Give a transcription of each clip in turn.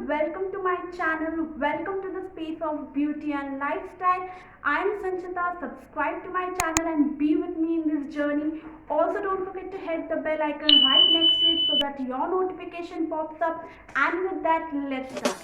welcome to my channel. Welcome to the space of beauty and lifestyle. I am Sanchita. Subscribe to my channel and be with me in this journey. Also, don't forget to hit the bell icon right next to it so that your notification pops up. And with that, let's start.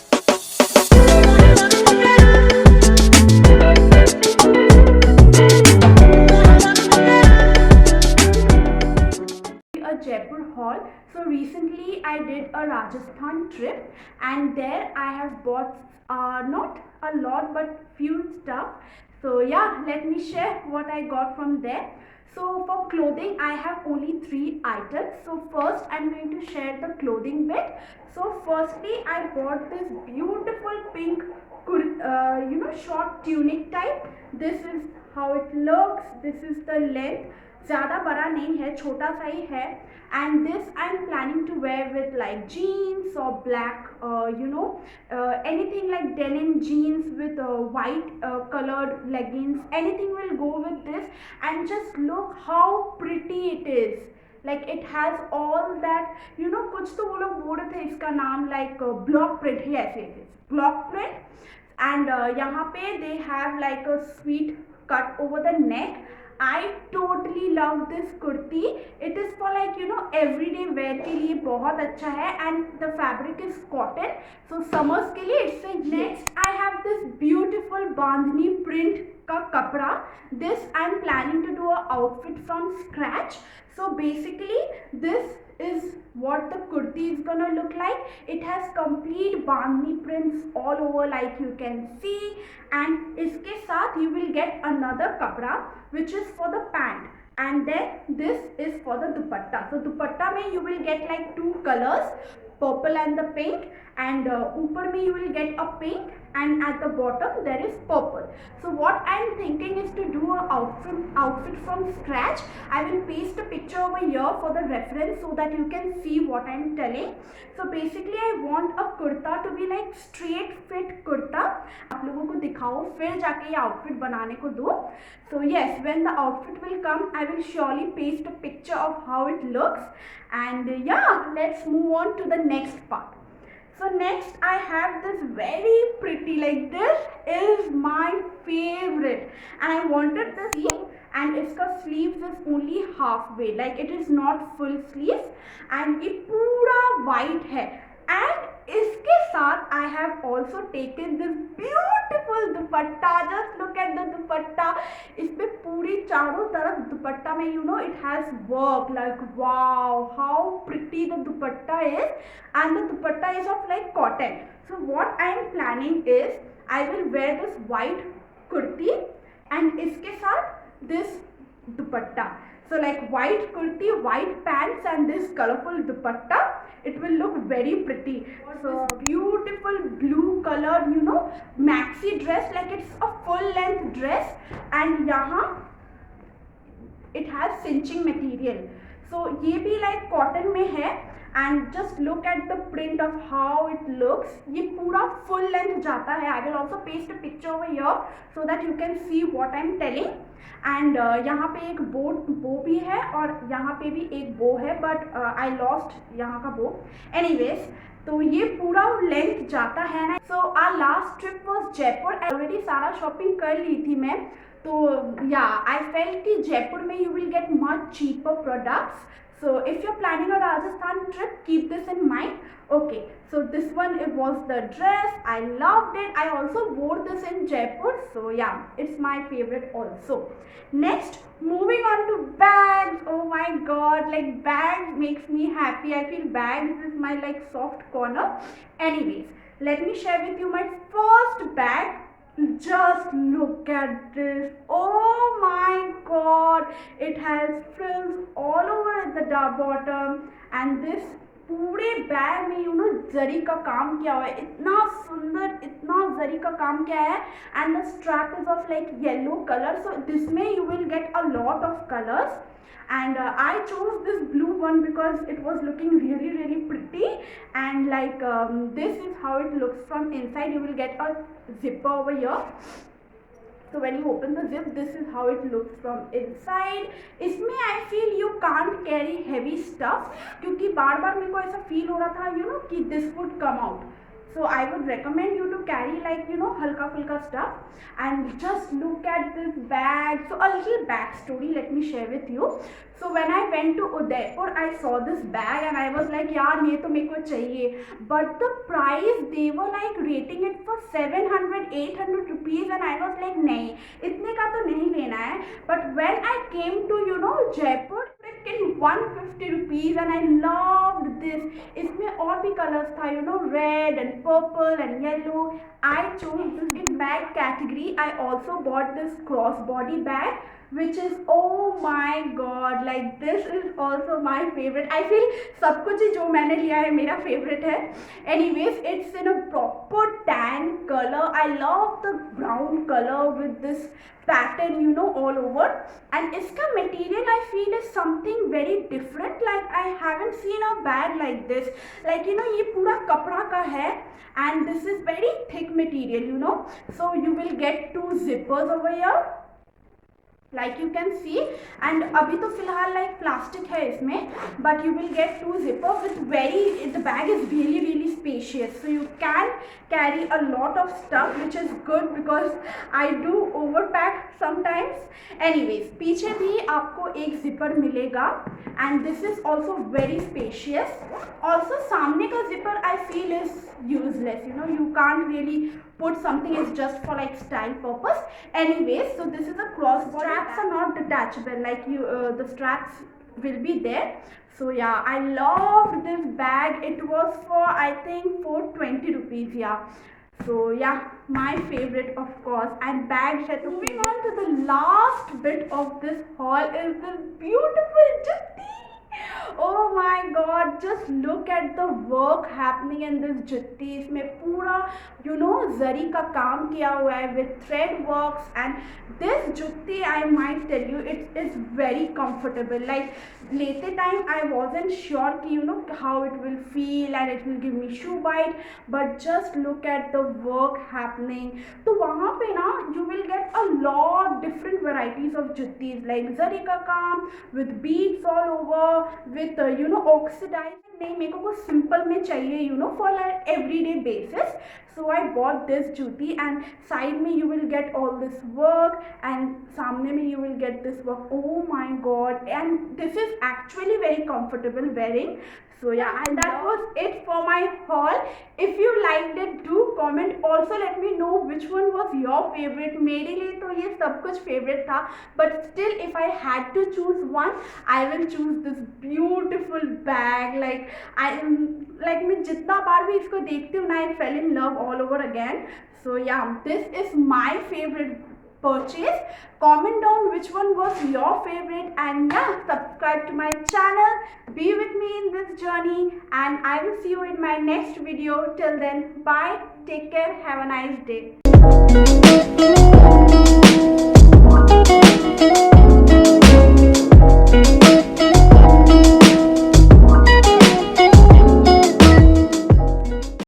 A Jaipur haul. So recently I did a Rajasthan trip and there I have bought not a lot but few stuff. So yeah, let me share what I got from there. So for clothing I have only 3 items. So first I'm going to share the clothing bit. So firstly I bought this beautiful pink short tunic type. This is how it looks. This is the length. ज़्यादा बड़ा नहीं है, छोटा सा ही है. And this I'm planning to wear with like jeans or black anything like denim jeans with white colored leggings. Anything will go with this. And just look how pretty it is. Like it has all that, कुछ तो वो लोग बोल रहे थे इसका नाम like block print. Yes, it is block print. And यहाँ पे they have like a sweet cut over the neck. I totally love this kurti. It is for like everyday wear के लिए बहुत अच्छा है. And the fabric is cotton, so summers के लिए it's a next I have this beautiful bandhani print का कपड़ा. This I'm planning to do a outfit from scratch. So basically this is what the kurti is gonna look like. It has complete bandhani prints all over like you can see. And इसके साथ you will get another kapda which is for the pant. And then this is for the dupatta. So dupatta में you will get like 2 colors, purple and the pink. And ऊपर में you will get a pink and at the bottom there is purple. So what I am thinking is to do a outfit from scratch. I will paste a picture over here for the reference so that you can see what I am telling. So basically I want a kurta to be like straight fit kurta. आप लोगों को दिखाओ फिर जाके ये outfit बनाने को दो. So yes, when the outfit will come, I will surely paste a picture of how it looks. And yeah, let's move on to the next part. So next I have this very pretty, like this is my favorite and I wanted this sleeve. And इसका sleeves is only halfway, like it is not full sleeves. And ये पूरा white है. And इसके साथ I have also taken this beautiful dupatta. Just look at the dupatta. इस पे पूरी चारों तरफ दुपट्टा में it has work. Like wow, how pretty the dupatta is. And the dupatta is of like cotton. So what I am planning is I will wear this white kurti and इसके साथ this dupatta. So like white kurti, white pants and this colorful dupatta, it will look very pretty. So beautiful blue color, maxi dress, like it's a full length dress. And यहाँ it has cinching material. So ये भी like cotton में है. And just look at the print of how it looks. ये पूरा full length जाता है. I will also paste a picture over here so that you can see what I am telling. And यहाँ पे एक bow भी है और यहाँ पे भी एक bow है, but I lost यहाँ का bow. Anyways, तो ये पूरा length जाता है ना. So our last trip was Jaipur. Already सारा shopping कर ली थी मैं. तो yeah, I felt कि जयपुर में you will get much cheaper products. So if you're planning a Rajasthan trip, keep this in mind. Okay, so this one, it was the dress. I loved it. I also wore this in Jaipur. So yeah, it's my favorite also. Next, moving on to bags. Oh my god, like bags makes me happy. I feel bags is my like soft corner. Anyways, let me share with you my first bag. Just look at this. Oh my god, it has frills all over at the bottom. And this पूरे bag में जरी का काम किया हुआ है. इतना सुंदर, इतना जरी का काम किया है. And the strap is of like yellow color. So this में you will get a lot of colors. And I chose this blue one because it was looking really pretty. And like this is how it looks from inside. You will get a zipper over here. So when you open the zip, this is how it looks from inside. इसमें I feel you can't carry heavy stuff क्योंकि बार बार मेरे को ऐसा feel हो रहा था कि this would come out. So I would recommend you to carry like halka fulka stuff. And just look at this bag. So a little backstory let me share with you. So when I went to Udaipur, I saw this bag and I was like, yaar ye to meko chahiye. But the price, they were like rating it for 700-800 rupees, and I was like, nahi, itne ka to nahi lena hai. But when I came to Jaipur, freaking 150 rupees, and I loved this. इसमें और भी colors था, red and purple and yellow. I chose this in bag category. I also bought this crossbody bag, which is, oh my god, like this is also my favorite. I feel सब कुछ ही जो मैंने लिया है मेरा favorite है. Anyways, it's in a proper tan color. I love the brown color with this pattern all over, and इसका material I feel is something very different. Like I haven't seen a bag like this. Like ये पूरा कपड़ा का है, and this is very thick material, so you will get 2 zippers over here, like you can see. And अभी तो फिलहाल like plastic है इसमें, but you will get 2 zippers with the bag is really spacious, so you can carry a lot of stuff, which is good because I do overpack sometimes. Anyways, पीछे भी आपको एक zipper मिलेगा, and this is also very spacious. Also सामने का zipper I feel is useless, you can't really put something, it's just for like style purpose. Anyways, so this is a crossbody. Straps are not detachable, like the straps will be there. So yeah, I loved this bag. It was for I think 420 rupees. Yeah, so yeah, my favorite of course. And bags. Moving on to the last bit of this haul is this beautiful jutti. Oh my god, just look at the work happening in this jutti. इसमें पूरा जरी का काम किया हुआ है with thread works, and this jutti I might tell you it is very comfortable. Like लेते time I wasn't sure कि how it will feel and it will give me shoe bite, but just look at the work happening. तो वहाँ पे ना you will get a lot different varieties of juttis, like जरी का काम with beads all over, with oxidized. नहीं, मेरे को वो सिंपल में चाहिए for like everyday basis. So I bought this jutti, and side में you will get all this work, and सामने में you will get this work. Oh my god, and this is actually very comfortable wearing. So yeah, and that was it for my haul. If you liked it, do comment. Also let me know which one was your favorite. मेरे लिए तो ये सब कुछ favorite था, but still if I had to choose one, I will choose this beautiful bag. Like मैं जितना बार भी इसको देखती हूँ ना, I fell in love all over again. So yeah, this is my favorite purchase. Comment down which one was your favorite, and yeah, subscribe to my channel. Be with me in this journey, and I will see you in my next video. Till then, bye, take care, have a nice day.